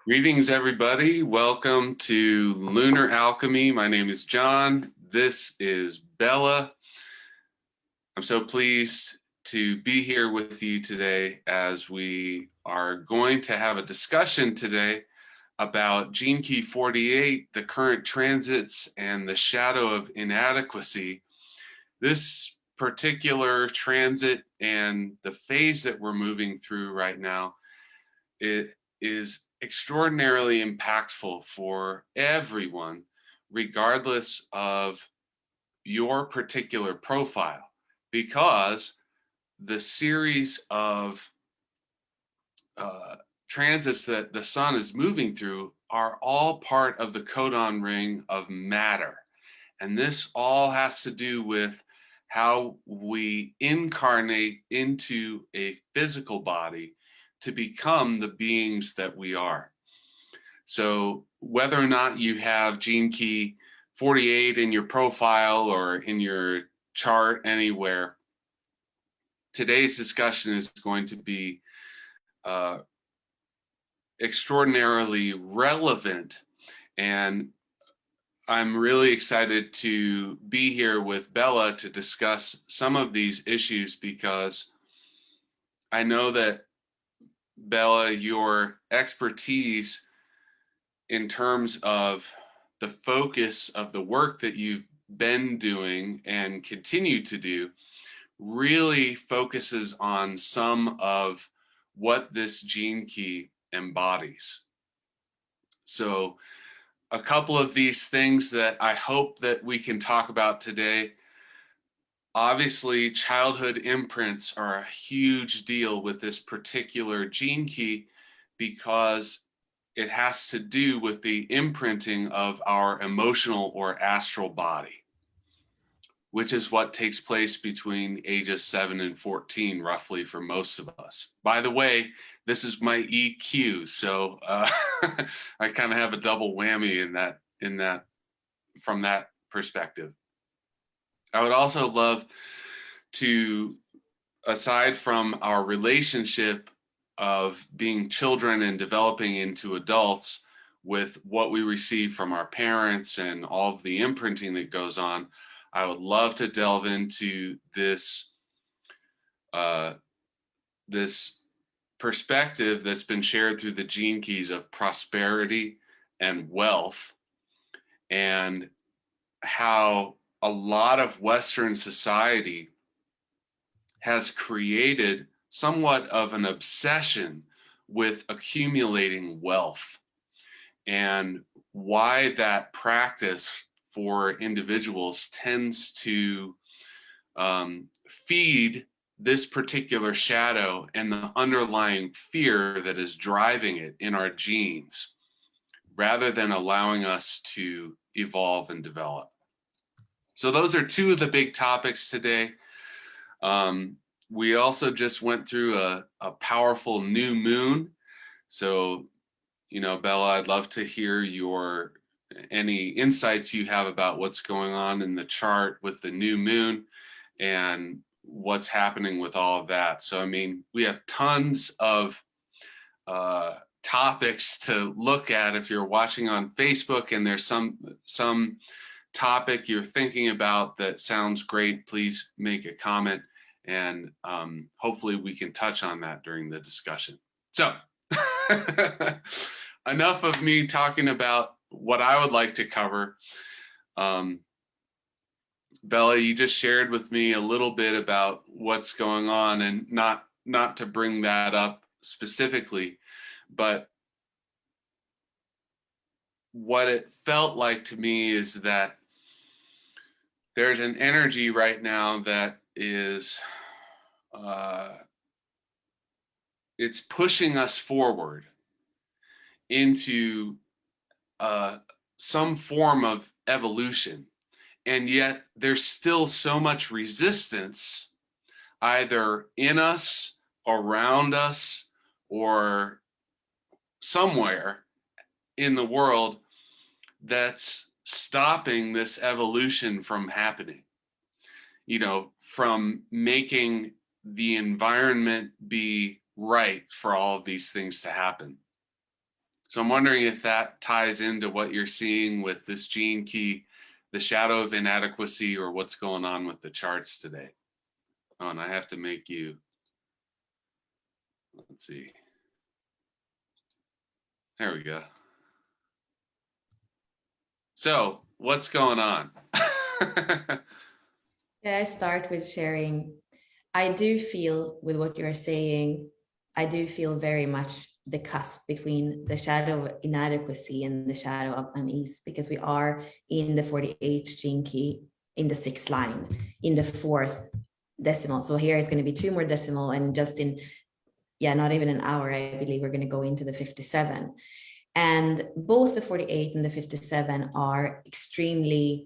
Greetings, everybody. Welcome to Lunar Alchemy. My name is John. This is Bella. I'm so pleased to be here with you today as we are going to have a discussion today about Gene Key 48, the current transits, and the shadow of inadequacy. This particular transit and the phase that we're moving through right now, it is extraordinarily impactful for everyone, regardless of your particular profile, because the series of uh, transits that the sun is moving through are all part of the codon ring of matter. And this all has to do with how we incarnate into a physical body to become the beings that we are. So whether or not you have gene key 48 in your profile or in your chart anywhere, today's discussion is going to be uh, extraordinarily relevant. And I'm really excited to be here with Bella to discuss some of these issues because I know that, Bella, your expertise in terms of the focus of the work that you've been doing and continue to do really focuses on some of what this gene key embodies. So a couple of these things that I hope that we can talk about today. Obviously, childhood imprints are a huge deal with this particular gene key because it has to do with the imprinting of our emotional or astral body, which is what takes place between ages 7 and 14, roughly, for most of us. By the way, this is my EQ, so I kind of have a double whammy in that from that perspective. I would also love to, aside from our relationship of being children and developing into adults with what we receive from our parents and all of the imprinting that goes on, I would love to delve into uh, this perspective that's been shared through the gene keys of prosperity and wealth, and how a lot of Western society has created somewhat of an obsession with accumulating wealth, and why that practice for individuals tends to feed this particular shadow and the underlying fear that is driving it in our genes, rather than allowing us to evolve and develop. So those are two of the big topics today. We also just went through a powerful new moon. So, Bella, I'd love to hear any insights you have about what's going on in the chart with the new moon and what's happening with all of that. So, I mean, we have tons of topics to look at. If you're watching on Facebook and there's some topic you're thinking about that sounds great, please make a comment, and hopefully we can touch on that during the discussion. So enough of me talking about what I would like to cover. Bella, you just shared with me a little bit about what's going on, and not to bring that up specifically, but what it felt like to me is that there's an energy right now that is it's pushing us forward into some form of evolution, and yet there's still so much resistance, either in us, around us, or somewhere in the world, that's stopping this evolution from happening, from making the environment be right for all of these things to happen. So I'm wondering if that ties into what you're seeing with this gene key, the shadow of inadequacy, or what's going on with the charts today. Oh, and I have to make you, let's see. There we go. So what's going on? Yeah, I start with sharing. I do feel with what you're saying, I do feel very much the cusp between the shadow of inadequacy and the shadow of unease, because we are in the 48th gene key, in the 6th line, in the 4th decimal. So here is going to be 2 more decimal, and just in, yeah, not even an hour, I believe we're going to go into the 57. And both the 48 and the 57 are extremely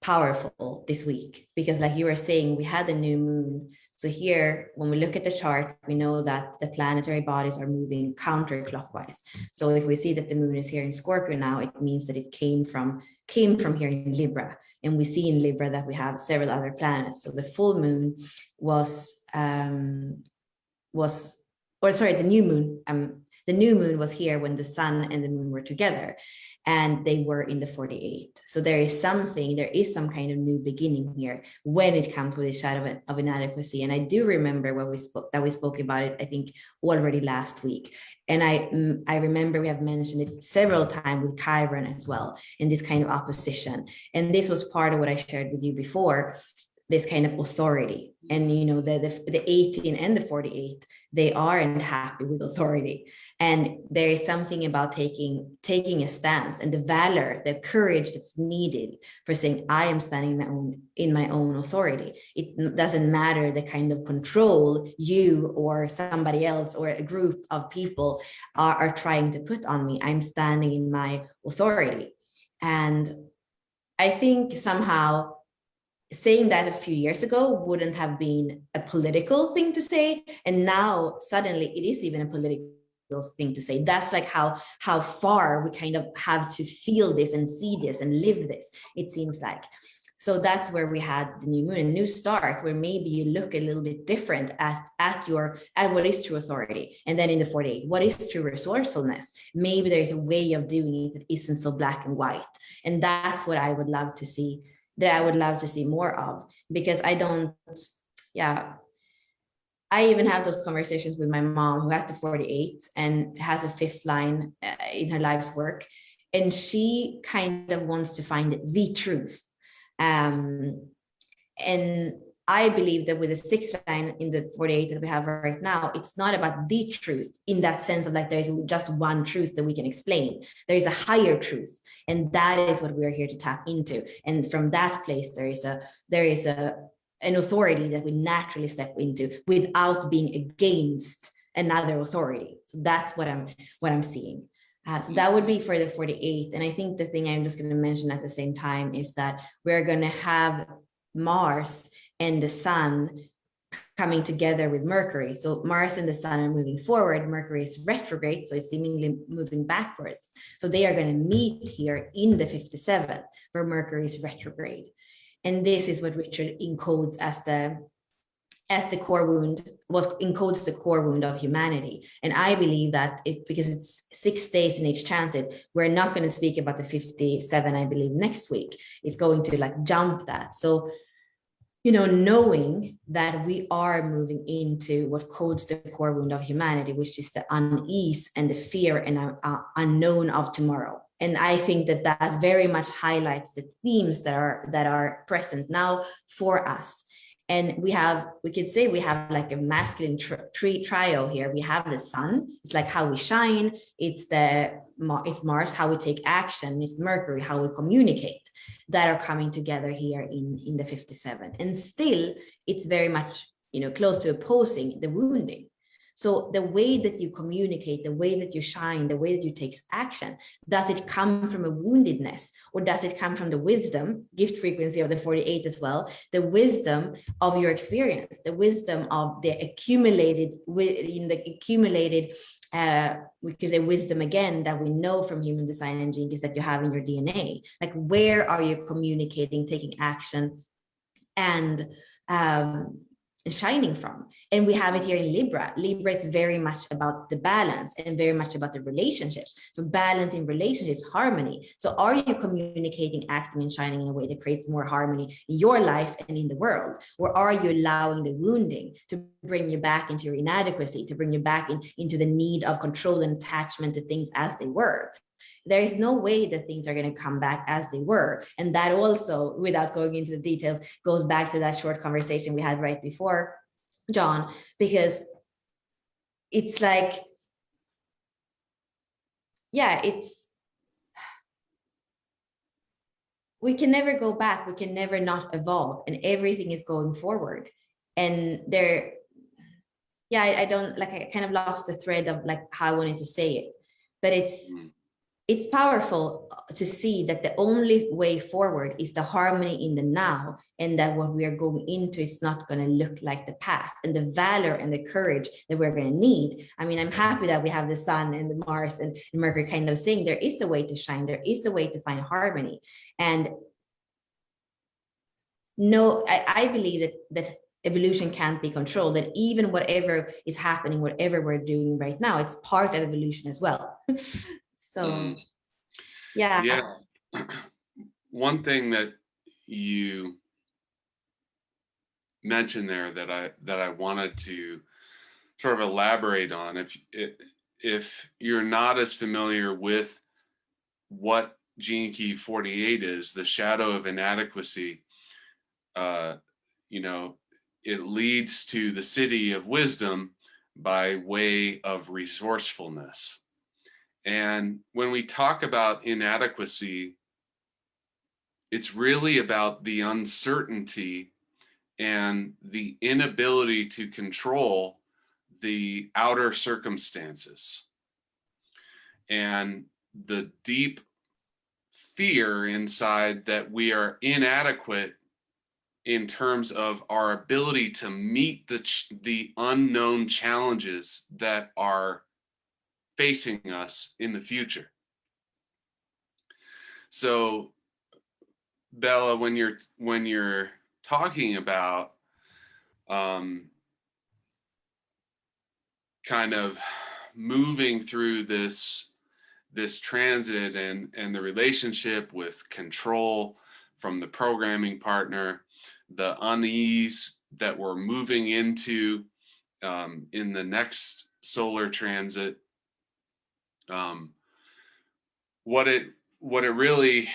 powerful this week, because like you were saying, we had a new moon. So here, when we look at the chart, we know that the planetary bodies are moving counterclockwise. So if we see that the moon is here in Scorpio now, it means that it came from here in Libra. And we see in Libra that we have several other planets. So the full moon the new moon. The new moon was here when the sun and the moon were together, and they were in the 48. So there is some kind of new beginning here when it comes with the shadow of inadequacy. And I do remember when we spoke about it, I think already last week. And I remember we have mentioned it several times with Chiron as well, in this kind of opposition. And this was part of what I shared with you before, this kind of authority. And the 18 and the 48, they aren't happy with authority. And there is something about taking a stance, and the valor, the courage that's needed for saying, I am standing in my own authority. It doesn't matter the kind of control you or somebody else or a group of people are trying to put on me. I'm standing in my authority. And I think somehow saying that a few years ago wouldn't have been a political thing to say, and now suddenly it is even a political thing to say. That's like how far we kind of have to feel this and see this and live this, it seems like. So that's where we had the new moon, a new start, where maybe you look a little bit different at what is true authority. And then in the 48, what is true resourcefulness? Maybe there's a way of doing it that isn't so black and white. And that's what I would love to see more of, because I even have those conversations with my mom, who has the 48 and has a 5th line in her life's work. And she kind of wants to find the truth. And I believe that with the 6th line in the 48 that we have right now, it's not about the truth in that sense of like there's just one truth that we can explain. There is a higher truth, and that is what we are here to tap into. And from that place, there is an authority that we naturally step into without being against another authority. So that's what I'm seeing. So that would be for the 48. And I think the thing I'm just going to mention at the same time is that we're going to have Mars and the sun coming together with Mercury. So Mars and the sun are moving forward. Mercury is retrograde, so it's seemingly moving backwards. So they are going to meet here in the 57th, where Mercury is retrograde. And this is what Richard encodes as the core wound, what encodes the core wound of humanity. And I believe that because it's 6 days in each transit, we're not going to speak about the 57, I believe, next week. It's going to like jump that. So knowing that we are moving into what codes the core wound of humanity, which is the unease and the fear and unknown of tomorrow. And I think that very much highlights the themes that are present now for us. And we could say we have like a masculine trio here. We have the sun, it's like how we shine. It's Mars, how we take action. It's Mercury, how we communicate, that are coming together here in the 57. And still, it's very much close to opposing the wounding. So the way that you communicate, the way that you shine, the way that you take action, does it come from a woundedness, or does it come from the wisdom, gift frequency of the 48 as well, the wisdom of your experience, the wisdom of the accumulated, we could say wisdom again, that we know from human design and gene keys that you have in your DNA. Like, where are you communicating, taking action, and shining from. And we have it here in Libra. Libra is very much about the balance and very much about the relationships. So balance in relationships, harmony. So are you communicating, acting, and shining in a way that creates more harmony in your life and in the world? Or are you allowing the wounding to bring you back into your inadequacy, to bring you back into the need of control and attachment to things as they were? There is no way that things are going to come back as they were. And that also, without going into the details, goes back to that short conversation we had right before, John, because it's like, yeah, we can never go back. We can never not evolve, and everything is going forward. And I don't, like, I kind of lost the thread of like how I wanted to say it, but it's powerful to see that the only way forward is the harmony in the now, and that what we are going into is not going to look like the past, and the valor and the courage that we're going to need. I mean, I'm happy that we have the sun and the Mars and Mercury kind of saying there is a way to shine, there is a way to find harmony. And no, I believe that evolution can't be controlled, that even whatever is happening, whatever we're doing right now, it's part of evolution as well. So, yeah. One thing that you mentioned there that I wanted to sort of elaborate on, if you're not as familiar with what Gene Key 48 is, the shadow of inadequacy, it leads to the city of wisdom by way of resourcefulness. And when we talk about inadequacy, it's really about the uncertainty and the inability to control the outer circumstances and the deep fear inside that we are inadequate in terms of our ability to meet the unknown challenges that are facing us in the future. So, Bella, when you're talking about kind of moving through this transit and the relationship with control from the programming partner, the unease that we're moving into in the next solar transit, what it really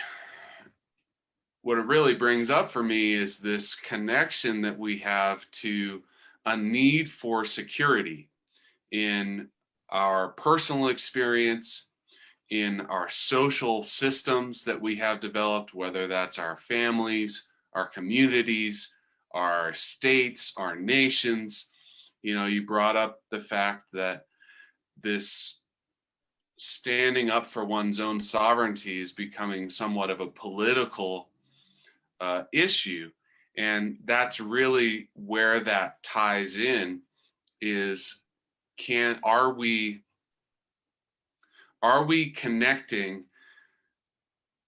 brings up for me is this connection that we have to a need for security in our personal experience, in our social systems that we have developed, whether that's our families, our communities, our states, our nations. You brought up the fact that this standing up for one's own sovereignty is becoming somewhat of a political issue. And that's really where that ties in, is are we connecting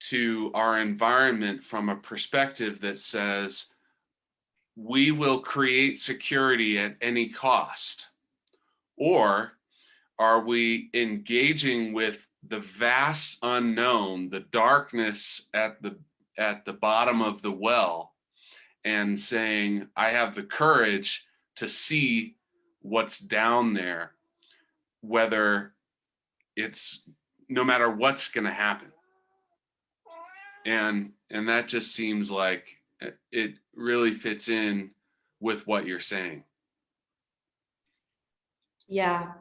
to our environment from a perspective that says we will create security at any cost? Or are we engaging with the vast unknown, the darkness at the bottom of the well, and saying, I have the courage to see what's down there, whether it's no matter what's going to happen. And that just seems like it really fits in with what you're saying. Yeah,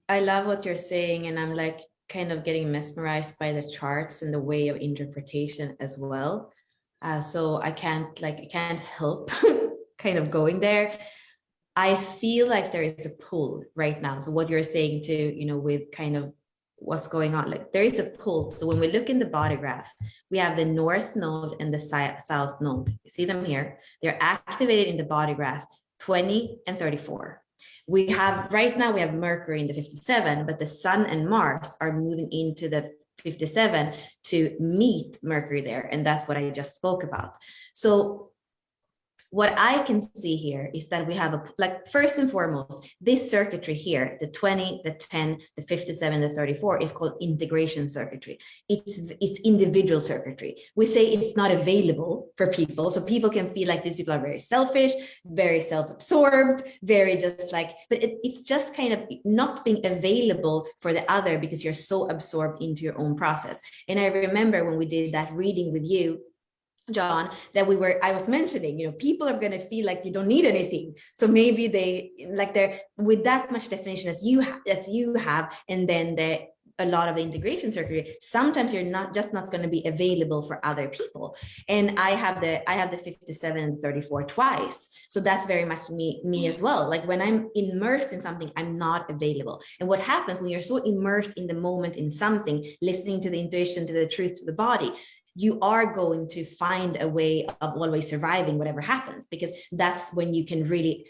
I love what you're saying, and I'm like kind of getting mesmerized by the charts and the way of interpretation as well. So I can't help kind of going there. I feel like there is a pull right now. So what you're saying too, with kind of what's going on, like there is a pull. So when we look in the body graph, we have the north node and the south node. You see them here. They're activated in the body graph 20 and 34. Right now we have Mercury in the 57, but the sun and Mars are moving into the 57 to meet Mercury there. And that's what I just spoke about. So what I can see here is that we have like first and foremost, this circuitry here, the 20, the 10, the 57, the 34 is called integration circuitry. It's individual circuitry. We say it's not available for people. So people can feel like these people are very selfish, very self-absorbed, very just like, but it's just kind of not being available for the other because you're so absorbed into your own process. And I remember when we did that reading with you, John, that I was mentioning, people are going to feel like you don't need anything. So maybe they're with that much definition as you have, and then a lot of the integration circuitry, sometimes you're not going to be available for other people. And I have the 57 and 34 twice. So that's very much me as well. Like when I'm immersed in something, I'm not available. And what happens when you're so immersed in the moment in something, listening to the intuition, to the truth, to the body, you are going to find a way of always surviving whatever happens, because that's when you can really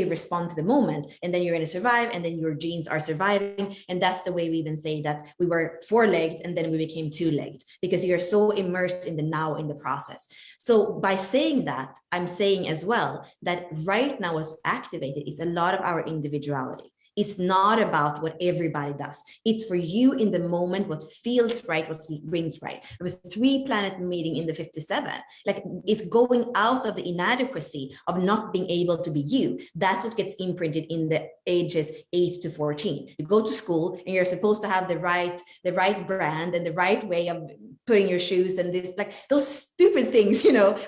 respond to the moment, and then you're going to survive, and then your genes are surviving. And that's the way we even say that we were four-legged and then we became two-legged, because you're so immersed in the now, in the process. So by saying that, I'm saying as well that right now what's activated is a lot of our individuality. It's not about what everybody does. It's for you in the moment, what feels right, what rings right. With 3-planet meeting in the 57, like it's going out of the inadequacy of not being able to be you. That's what gets imprinted in the ages 8 to 14. You go to school and you're supposed to have the right brand and the right way of putting your shoes and this, like those stupid things,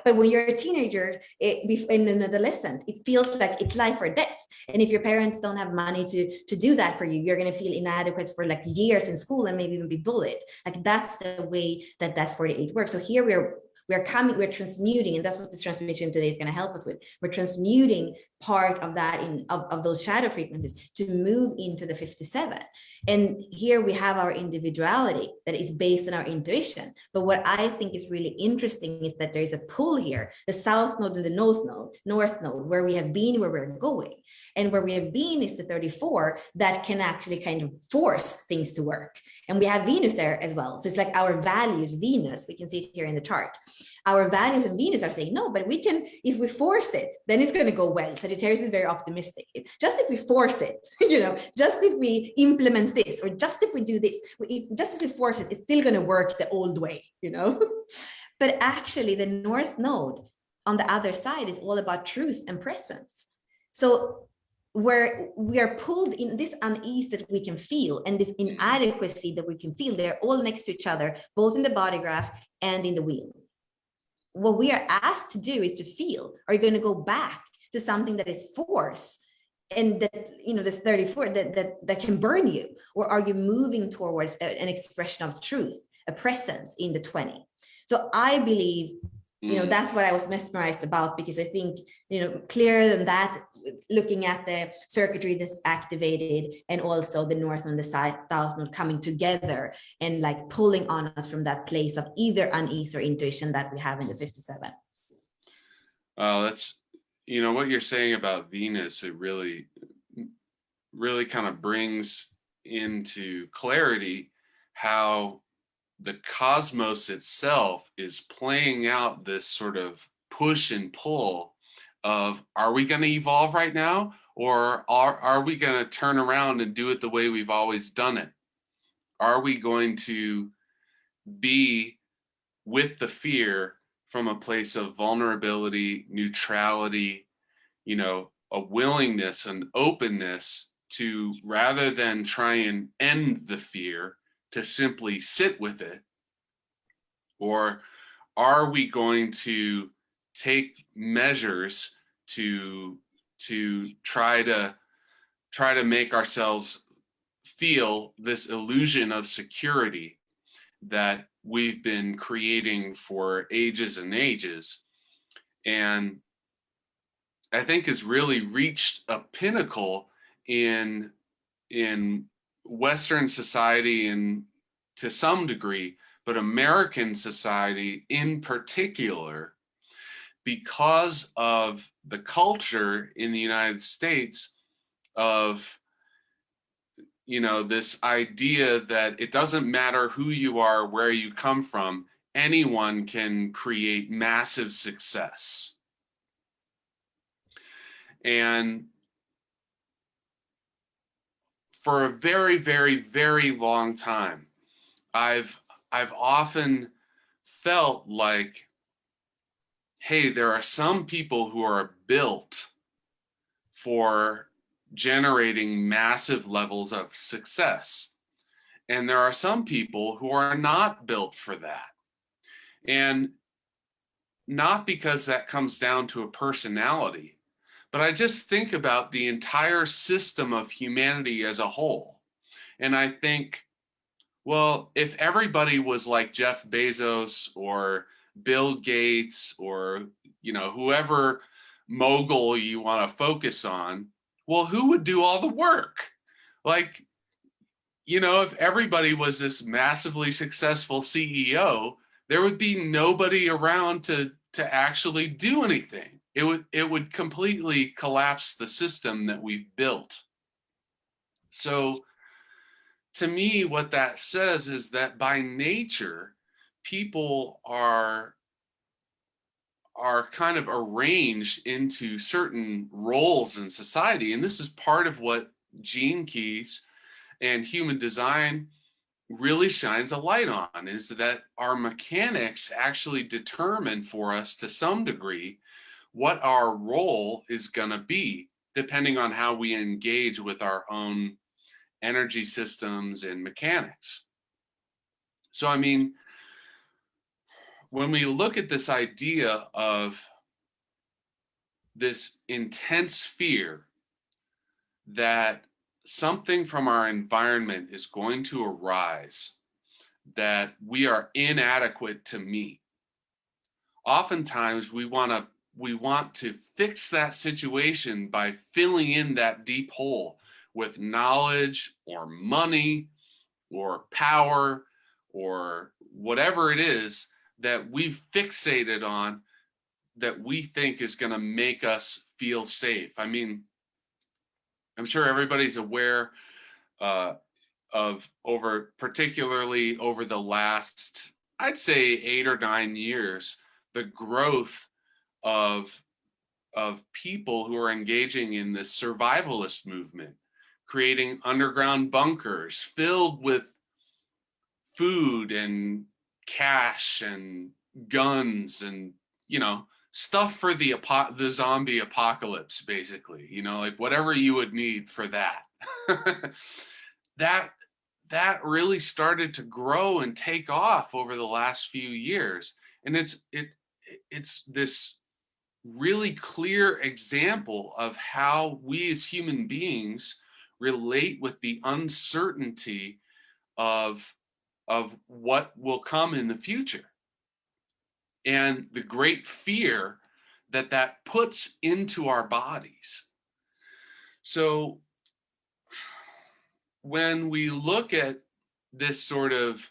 but when you're a teenager, in an adolescent, it feels like it's life or death. And if your parents don't have money to do that for you, you're going to feel inadequate for like years in school and maybe even be bullied. Like that's the way that 48 works. So here we're transmuting, and that's what this transmission today is going to help us with. We're transmuting part of that of those shadow frequencies to move into the 57. And here we have our individuality that is based on our intuition. But what I think is really interesting is that there's a pull here, the south node and the north node, where we have been, where we're going. And where we have been is the 34 that can actually kind of force things to work. And we have Venus there as well. So it's like our values, Venus, we can see it here in the chart. Our values and Venus are saying, no, but we can, if we force it, then it's going to go well. Sagittarius is very optimistic. Just if we force it, just if we implement this, or just if we do this, just if we force it, it's still going to work the old way, But actually the north node on the other side is all about truth and presence. So where we are pulled in this unease that we can feel and this inadequacy that we can feel, they're all next to each other, both in the body graph and in the wheel. What we are asked to do is to feel. Are you going to go back to something that is force and that, this 34 that can burn you? Or are you moving towards an expression of truth, a presence in the 20? So I believe, that's what I was mesmerized about, because I think, clearer than that, looking at the circuitry that's activated, and also the north and the south node coming together and like pulling on us from that place of either unease or intuition that we have in the 57. That's, what you're saying about Venus, it really kind of brings into clarity how the cosmos itself is playing out this sort of push and pull of, are we going to evolve right now, or are we going to turn around and do it the way we've always done it? Are we going to be with the fear from a place of vulnerability, neutrality, a willingness and openness to, rather than try and end the fear, to simply sit with it? Or are we going to take measures to try to make ourselves feel this illusion of security that we've been creating for ages and ages, and I think has really reached a pinnacle in Western society, and to some degree, but American society in particular, because of the culture in the United States of, this idea that it doesn't matter who you are, where you come from, anyone can create massive success. And for a very, very, very long time, I've often felt like, hey, there are some people who are built for generating massive levels of success. And there are some people who are not built for that. And not because that comes down to a personality, but I just think about the entire system of humanity as a whole. And I think, well, if everybody was like Jeff Bezos or Bill Gates or, whoever mogul you want to focus on, well, who would do all the work? Like, if everybody was this massively successful CEO, there would be nobody around to actually do anything. It would completely collapse the system that we've built. So to me, what that says is that by nature, people are kind of arranged into certain roles in society. And this is part of what Gene Keys and human design really shines a light on, is that our mechanics actually determine for us to some degree what our role is going to be, depending on how we engage with our own energy systems and mechanics. So, I mean, when we look at this idea of this intense fear that something from our environment is going to arise that we are inadequate to meet, oftentimes we want to fix that situation by filling in that deep hole with knowledge or money or power or whatever it is that we've fixated on, that we think is going to make us feel safe. I mean, I'm sure everybody's aware particularly over the last, I'd say 8 or 9 years, the growth of people who are engaging in this survivalist movement, creating underground bunkers filled with food and cash and guns and stuff for the zombie apocalypse, basically, like whatever you would need for that. that really started to grow and take off over the last few years, and it's this really clear example of how we as human beings relate with the uncertainty of what will come in the future, and the great fear that puts into our bodies. So when we look at this sort of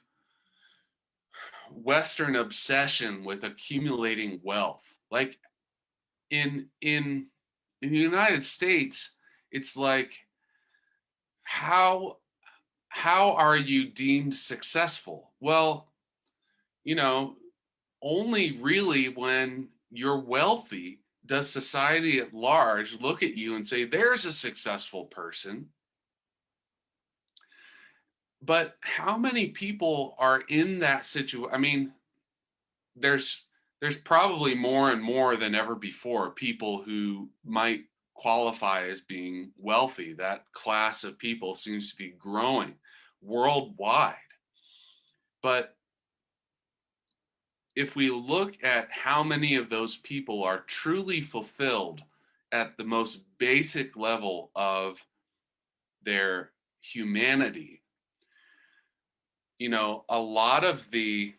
Western obsession with accumulating wealth, like in the United States, it's like, how are you deemed successful? Well, only really when you're wealthy does society at large look at you and say, there's a successful person. But how many people are in that situation? I mean, there's probably more and more than ever before people who might qualify as being wealthy. That class of people seems to be growing worldwide. But if we look at how many of those people are truly fulfilled at the most basic level of their humanity, a lot of the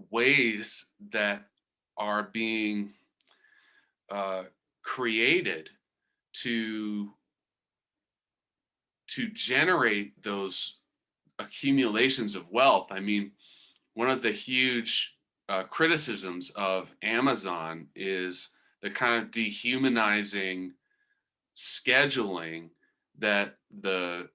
ways that are being created to generate those accumulations of wealth. I mean, one of the huge criticisms of Amazon is the kind of dehumanizing scheduling that the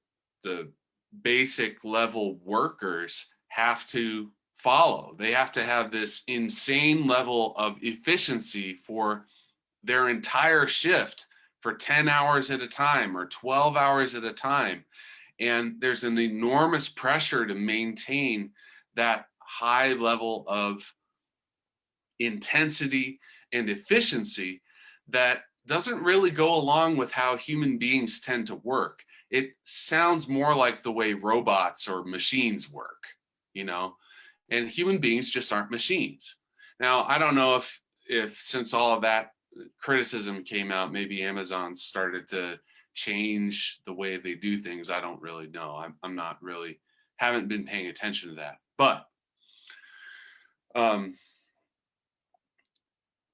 basic level workers have to follow. They have to have this insane level of efficiency for their entire shift for 10 hours at a time or 12 hours at a time. And there's an enormous pressure to maintain that high level of intensity and efficiency that doesn't really go along with how human beings tend to work. It sounds more like the way robots or machines work, you know, and human beings just aren't machines. Now, I don't know if since all of that criticism came out, maybe Amazon started to change the way they do things. I don't really know. I'm not really, haven't been paying attention to that. But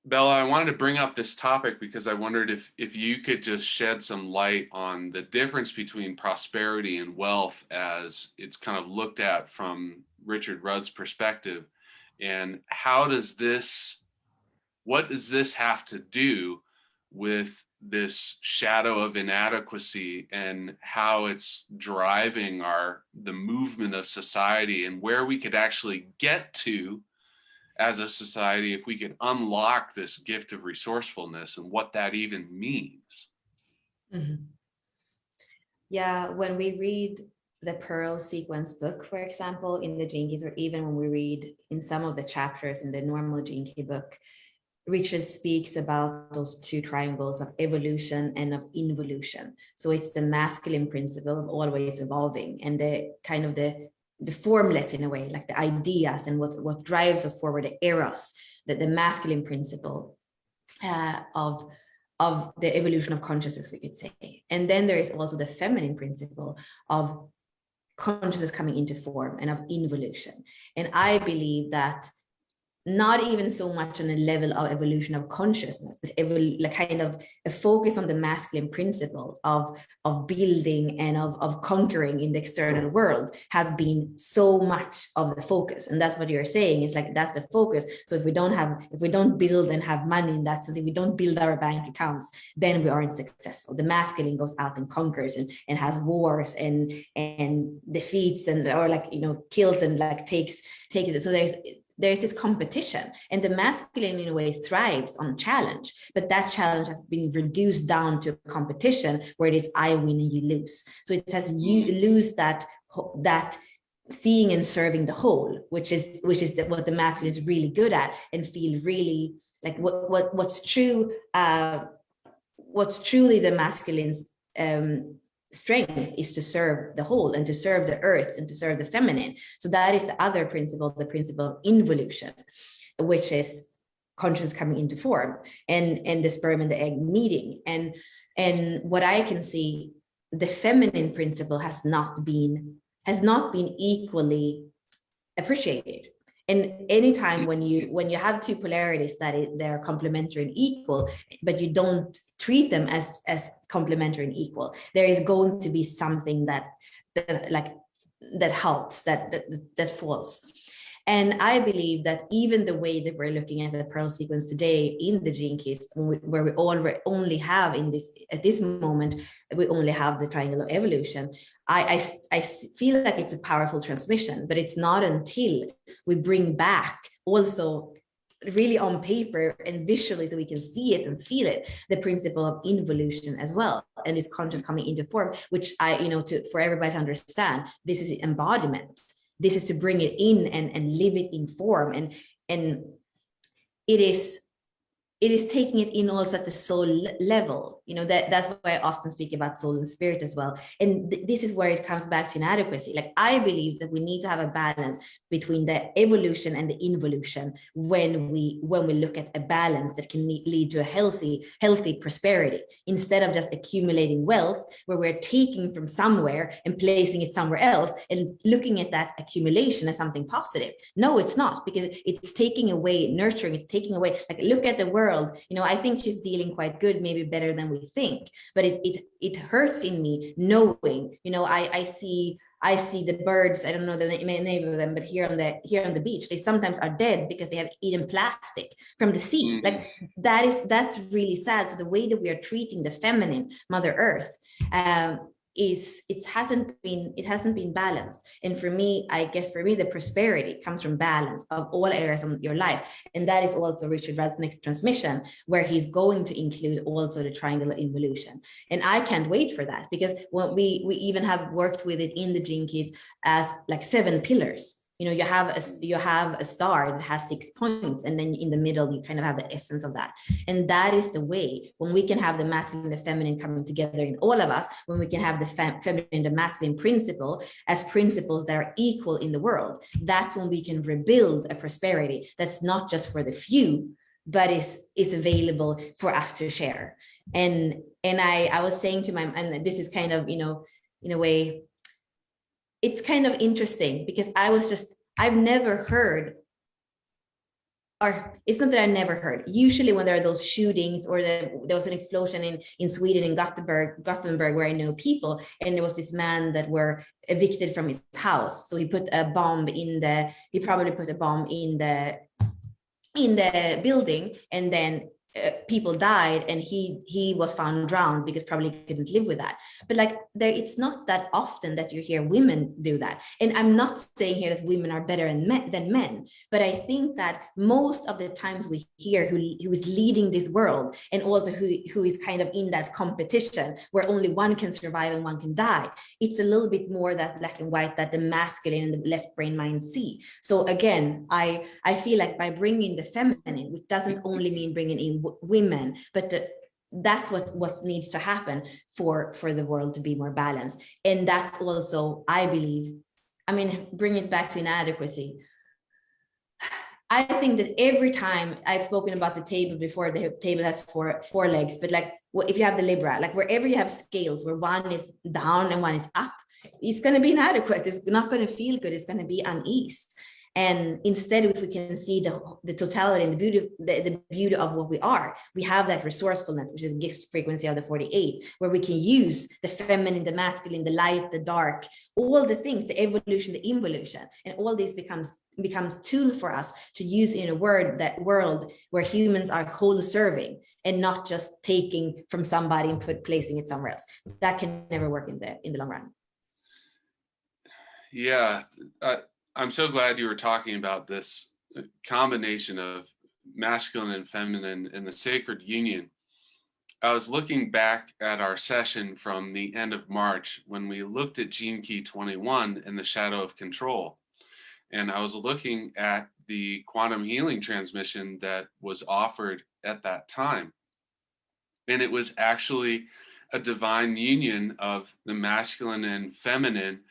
Bella, I wanted to bring up this topic because I wondered if you could just shed some light on the difference between prosperity and wealth as it's kind of looked at from Richard Rudd's perspective, and what does this have to do with this shadow of inadequacy and how it's driving the movement of society, and where we could actually get to as a society if we could unlock this gift of resourcefulness and what that even means. Mm-hmm. Yeah, when we read the Pearl Sequence book, for example, in the Gene Keys, or even when we read in some of the chapters in the normal Gene Key book, Richard speaks about those two triangles of evolution and of involution. So it's the masculine principle of always evolving, and the kind of the formless in a way, like the ideas and what drives us forward, the eros, the masculine principle of the evolution of consciousness, we could say. And then there is also the feminine principle of consciousness coming into form and of involution. And I believe that not even so much on a level of evolution of consciousness, but like kind of a focus on the masculine principle of building and of conquering in the external world has been so much of the focus. And that's what you're saying, is like that's the focus. So if we don't build and have money in that sense, if we don't build our bank accounts, then we aren't successful. The masculine goes out and conquers and has wars and defeats and, or like, you know, kills and like takes it. So there's this competition, and the masculine in a way thrives on challenge, but that challenge has been reduced down to a competition where it is I win and you lose. So it has you lose that seeing and serving the whole, which is what the masculine is really good at, and feel really like what's true. What's truly the masculine's strength is to serve the whole and to serve the earth and to serve the feminine. So that is the other principle, the principle of involution, which is consciousness coming into form and the sperm and the egg meeting. And what I can see, the feminine principle has not been equally appreciated. And anytime when you have two polarities they're complementary and equal, but you don't treat them as complementary and equal, there is going to be something that halts, that falls. And I believe that even the way that we're looking at the Pearl Sequence today in the Gene Keys, where we already only have at this moment, we only have the triangle of evolution, I feel like it's a powerful transmission, but it's not until we bring back also really on paper and visually, so we can see it and feel it, the principle of involution as well, and this conscious coming into form, which for everybody to understand, this is embodiment. This is to bring it in and live it in form, and it is taking it in also at the soul level. That's why I often speak about soul and spirit as well. And this is where it comes back to inadequacy. Like, I believe that we need to have a balance between the evolution and the involution when we look at a balance that can lead to a healthy prosperity, instead of just accumulating wealth where we're taking from somewhere and placing it somewhere else and looking at that accumulation as something positive. No, it's not, because it's taking away nurturing, it's taking away, like, look at the world. I think she's dealing quite good, maybe better than we think, but it hurts in me knowing, I see the birds, I don't know the name of them, but here on the beach, they sometimes are dead because they have eaten plastic from the sea. Like, that's really sad. So the way that we are treating the feminine, Mother Earth, it hasn't been balanced. And for me, I guess for me, the prosperity comes from balance of all areas of your life. And that is also Richard Rudd's next transmission, where he's going to include also the triangular involution. And I can't wait for that, because when we even have worked with it in the Gene Keys as like 7 pillars. You have a star that has 6 points, and then in the middle you kind of have the essence of that. And that is the way, when we can have the masculine and the feminine coming together in all of us, when we can have the feminine and the masculine principle as principles that are equal in the world, that's when we can rebuild a prosperity that's not just for the few, but is available for us to share. And I was saying to my, and this is kind of, in a way, it's kind of interesting, because I've never heard, or it's not that I never heard. Usually when there are those shootings, or there was an explosion in Sweden, in Gothenburg, where I know people, and there was this man that were evicted from his house. So he probably put a bomb in the building, and then people died, and he was found drowned, because probably couldn't live with that. But like, it's not that often that you hear women do that. And I'm not saying here that women are better than men, but I think that most of the times we hear who is leading this world, and also who is kind of in that competition where only one can survive and one can die, it's a little bit more that black and white that the masculine and the left brain mind see. So again, I feel like by bringing the feminine, which doesn't only mean bringing in women, but that's what needs to happen for the world to be more balanced. And that's also, I believe, bring it back to inadequacy. I think that every time I've spoken about the table before, the table has four legs, but like, if you have the Libra, like wherever you have scales where one is down and one is up, it's going to be inadequate. It's not going to feel good. It's going to be unease. And instead, if we can see the totality and the beauty of what we are, we have that resourcefulness, which is gift frequency of the 48, where we can use the feminine, the masculine, the light, the dark, all the things, the evolution, the involution, and all these become tool for us to use in a world where humans are whole serving and not just taking from somebody and placing it somewhere else. That can never work in the long run. Yeah. I'm so glad you were talking about this combination of masculine and feminine and the sacred union. I was looking back at our session from the end of March when we looked at Gene Key 21 and the shadow of control. And I was looking at the quantum healing transmission that was offered at that time. And it was actually a divine union of the masculine and feminine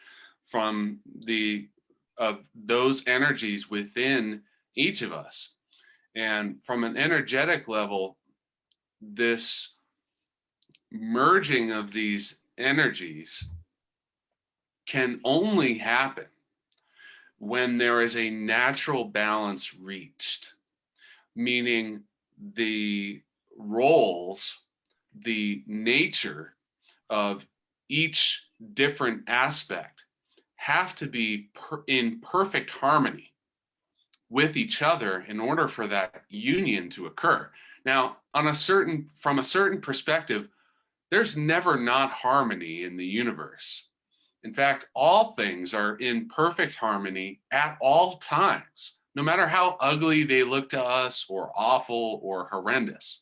from of those energies within each of us. And from an energetic level, this merging of these energies can only happen when there is a natural balance reached, meaning the roles, the nature of each different aspect have to be in perfect harmony with each other in order for that union to occur. Now, from a certain perspective, there's never not harmony in the universe. In fact, all things are in perfect harmony at all times, no matter how ugly they look to us, or awful or horrendous.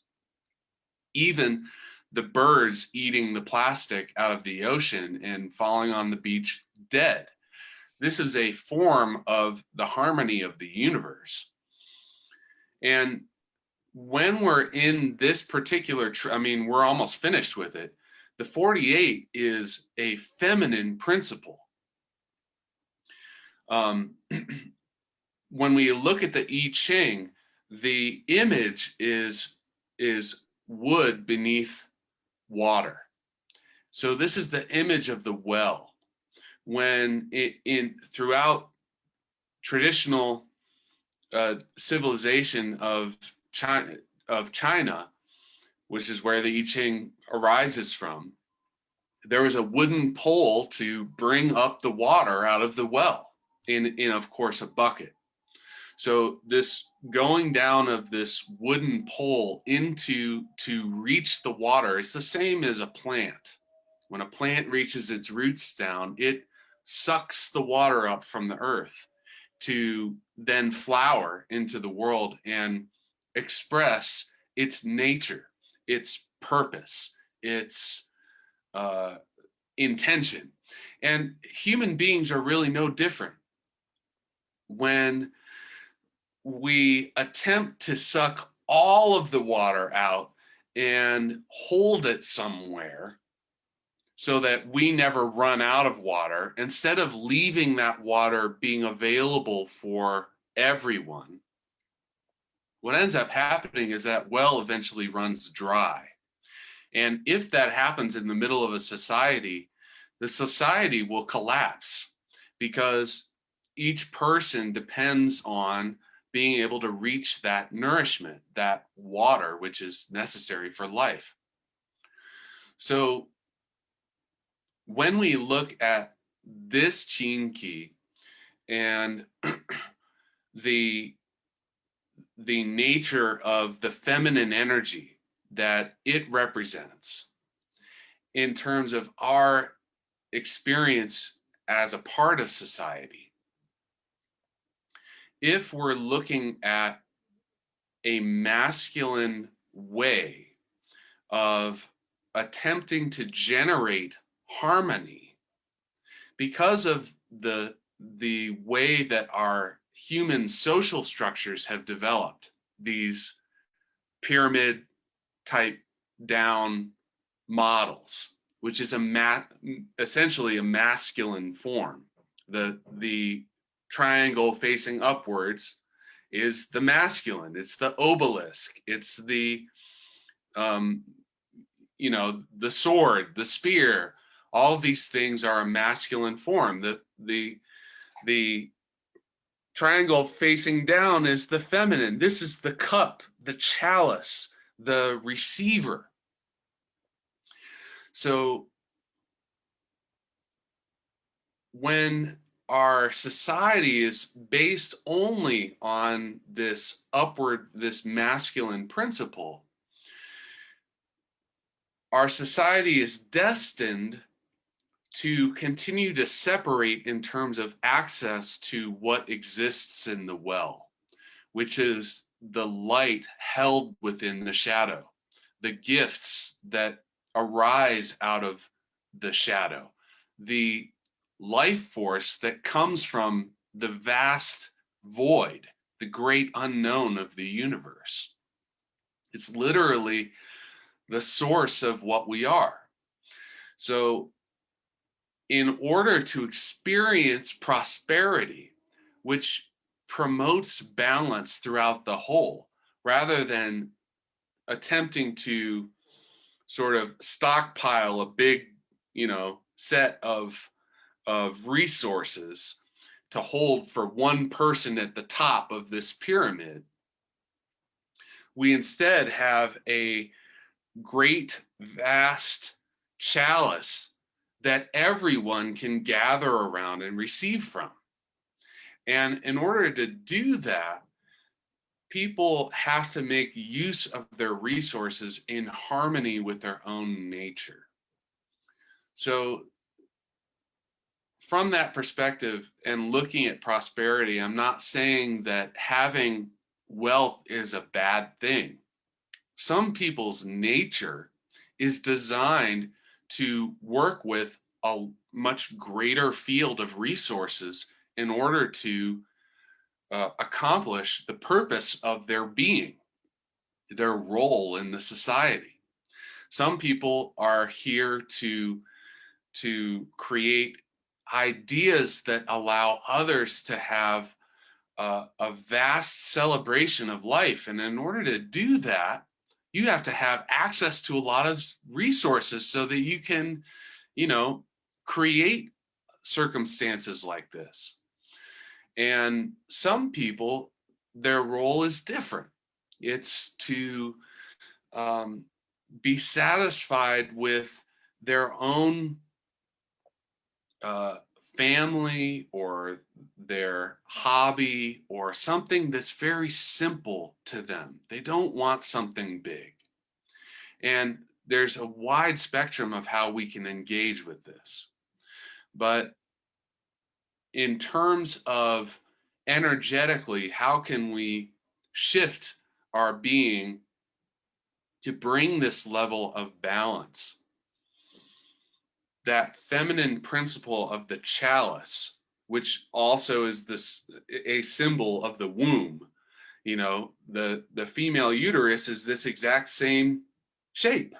Even the birds eating the plastic out of the ocean and falling on the beach dead. This is a form of the harmony of the universe. And when we're in this particular, we're almost finished with it. The 48 is a feminine principle. When we look at the I Ching, the image is wood beneath water. So this is the image of the well. When throughout traditional civilization of China, which is where the I Ching arises from, there was a wooden pole to bring up the water out of the well in of course, a bucket. So this going down of this wooden pole to reach the water is the same as a plant. When a plant reaches its roots down, it sucks the water up from the earth to then flower into the world and express its nature, its purpose, its intention. And human beings are really no different. When we attempt to suck all of the water out and hold it somewhere so that we never run out of water, instead of leaving that water being available for everyone, what ends up happening is that well eventually runs dry. And if that happens in the middle of a society, the society will collapse because each person depends on being able to reach that nourishment, that water, which is necessary for life. So when we look at this gene key and the nature of the feminine energy that it represents in terms of our experience as a part of society, if we're looking at a masculine way of attempting to generate harmony because of the way that our human social structures have developed, these pyramid type down models, which is essentially a masculine form. The triangle facing upwards is the masculine. It's the obelisk. It's the the sword, the spear. All of these things are a masculine form. The triangle facing down is the feminine. This is the cup, the chalice, the receiver. So when our society is based only on this masculine principle, our society is destined to continue to separate in terms of access to what exists in the well, which is the light held within the shadow, the gifts that arise out of the shadow, the life force that comes from the vast void, the great unknown of the universe. It's literally the source of what we are. So, in order to experience prosperity, which promotes balance throughout the whole, rather than attempting to sort of stockpile a big, set of resources to hold for one person at the top of this pyramid, we instead have a great, vast chalice that everyone can gather around and receive from. And in order to do that, people have to make use of their resources in harmony with their own nature. So, from that perspective and looking at prosperity, I'm not saying that having wealth is a bad thing. Some people's nature is designed to work with a much greater field of resources in order to accomplish the purpose of their being, their role in the society. Some people are here to create ideas that allow others to have a vast celebration of life. And in order to do that, you have to have access to a lot of resources so that you can, create circumstances like this. And some people, their role is different. It's to be satisfied with their own family or their hobby or something that's very simple to them. They don't want something big. And there's a wide spectrum of how we can engage with this. But in terms of energetically, how can we shift our being to bring this level of balance? That feminine principle of the chalice, which also is a symbol of the womb. You know, the female uterus is this exact same shape.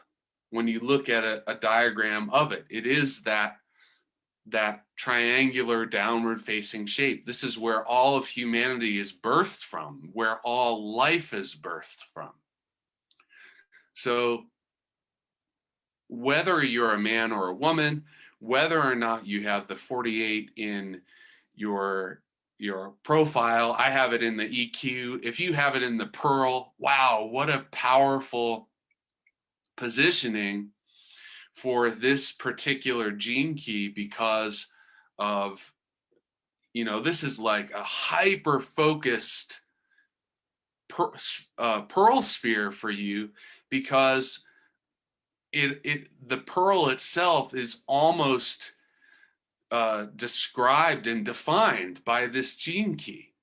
When you look at a diagram of it, it is that triangular downward facing shape. This is where all of humanity is birthed from, where all life is birthed from. So whether you're a man or a woman, whether or not you have the 48 in your profile, I have it in the EQ. If you have it in the Pearl, wow, what a powerful positioning for this particular gene key, because of, you know, this is like a hyper focused pearl sphere for you, because the pearl itself is almost described and defined by this gene key.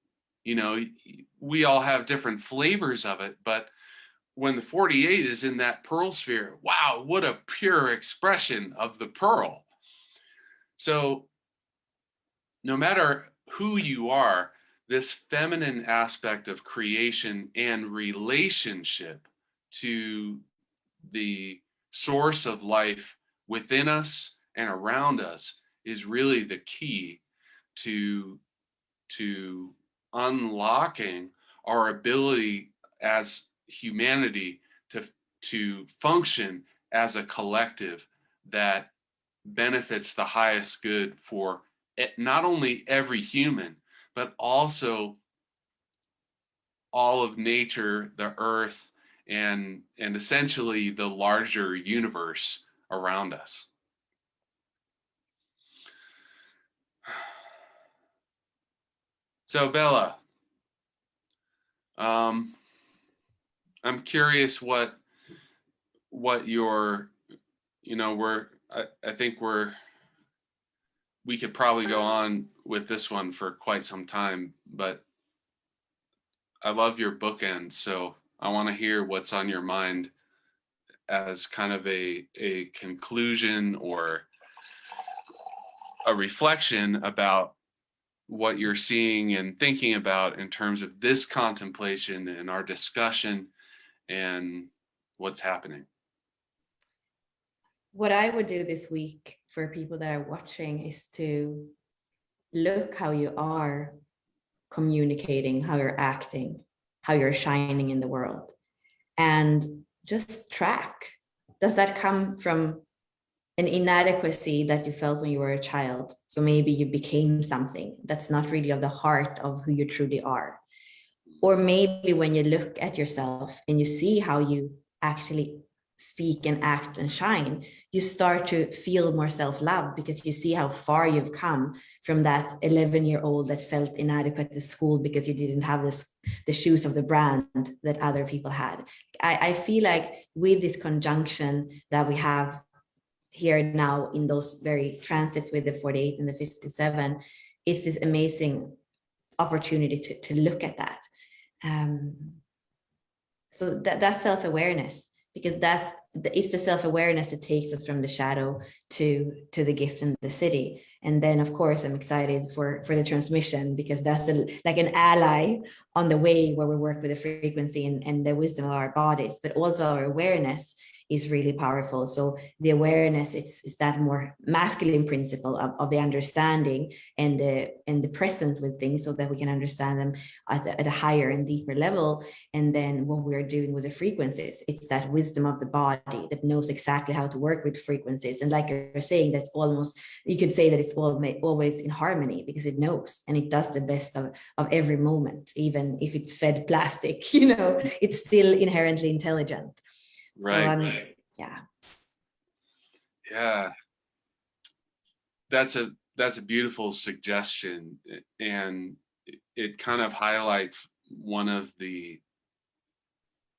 You know, we all have different flavors of it, but when the 48 is in that pearl sphere, wow, what a pure expression of the pearl. So no matter who you are, this feminine aspect of creation and relationship to the source of life within us and around us is really the key to unlocking our ability as humanity to function as a collective that benefits the highest good for not only every human, but also all of nature, the earth, and essentially the larger universe around us. So Bella, I'm curious what your, you know, I think we could probably go on with this one for quite some time, but I love your bookend, so I want to hear what's on your mind as kind of a conclusion or a reflection about what you're seeing and thinking about in terms of this contemplation and our discussion and what's happening. What I would do this week for people that are watching is to look how you are communicating, how you're acting, how you're shining in the world, and just track. Does that come from an inadequacy that you felt when you were a child? So maybe you became something that's not really of the heart of who you truly are. Or maybe when you look at yourself and you see how you actually speak and act and shine, you start to feel more self-love because you see how far you've come from that 11-year-old that felt inadequate at school because you didn't have the shoes of the brand that other people had. I feel like with this conjunction that we have here now in those very transits with the 48 and the 57, it's this amazing opportunity to look at that. So that's self-awareness, because it's the self-awareness that takes us from the shadow to the gift and the city. And then of course I'm excited for the transmission, because that's like an ally on the way where we work with the frequency and the wisdom of our bodies, but also our awareness is really powerful. So the awareness is that more masculine principle of the understanding and the presence with things, so that we can understand them at a higher and deeper level. And then what we're doing with the frequencies, it's that wisdom of the body that knows exactly how to work with frequencies. And like you're saying, that's almost, you could say that it's always in harmony, because it knows and it does the best of every moment. Even if it's fed plastic, you know, it's still inherently intelligent. Right. So Yeah. That's a beautiful suggestion, and it kind of highlights one of the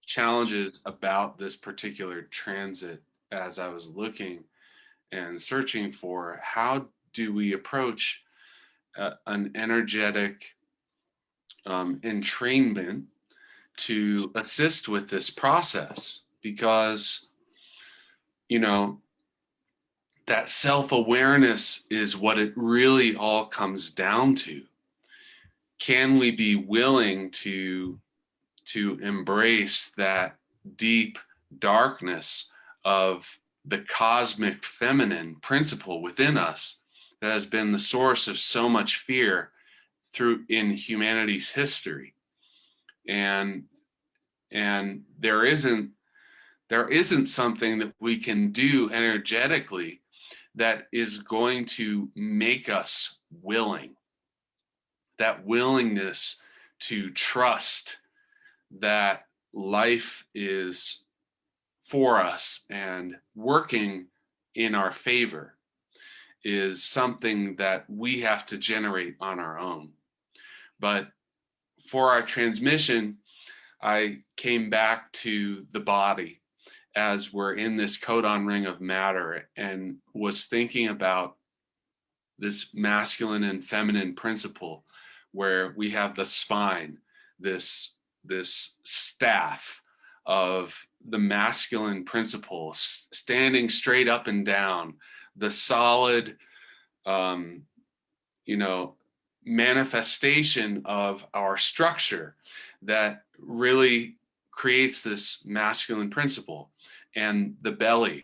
challenges about this particular transit as I was looking and searching for how do we approach an energetic entrainment to assist with this process, because, you know, that self-awareness is what it really all comes down to. Can we be willing to embrace that deep darkness of the cosmic feminine principle within us that has been the source of so much fear through in humanity's history? And there isn't something that we can do energetically that is going to make us willing. That willingness to trust that life is for us and working in our favor is something that we have to generate on our own. But for our transmission, I came back to the body as we're in this codon ring of matter, and was thinking about this masculine and feminine principle where we have the spine, this staff of the masculine principle standing straight up and down, the solid manifestation of our structure that really creates this masculine principle. And the belly,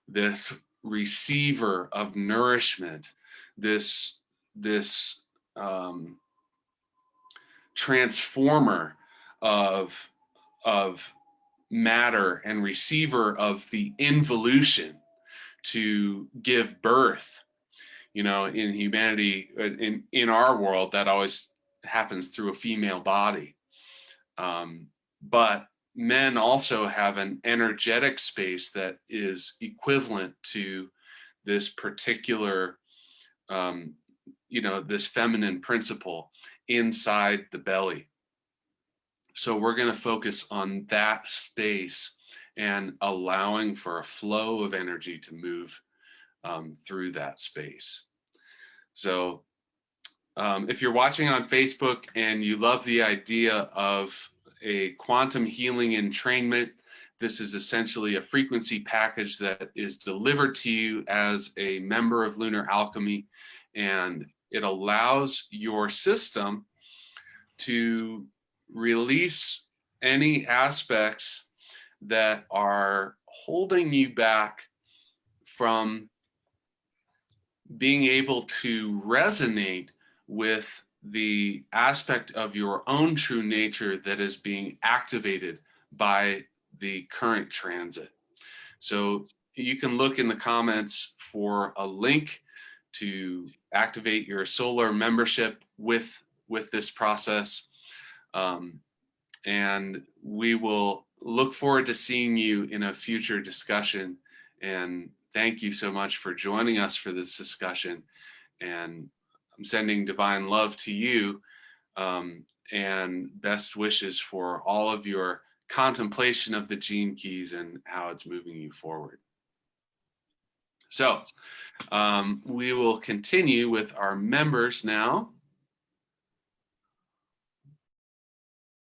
this receiver of nourishment, this transformer of matter and receiver of the involution to give birth. In humanity, in our world, that always happens through a female body. But men also have an energetic space that is equivalent to this particular, this feminine principle inside the belly. So we're going to focus on that space and allowing for a flow of energy to move through that space. So if you're watching on Facebook and you love the idea of a quantum healing entrainment, this is essentially a frequency package that is delivered to you as a member of Lunar Alchemy, and it allows your system to release any aspects that are holding you back from being able to resonate with the aspect of your own true nature that is being activated by the current transit. So you can look in the comments for a link to activate your solar membership with this process. And we will look forward to seeing you in a future discussion. And thank you so much for joining us for this discussion. And I'm sending divine love to you, and best wishes for all of your contemplation of the gene keys and how it's moving you forward. So we will continue with our members now.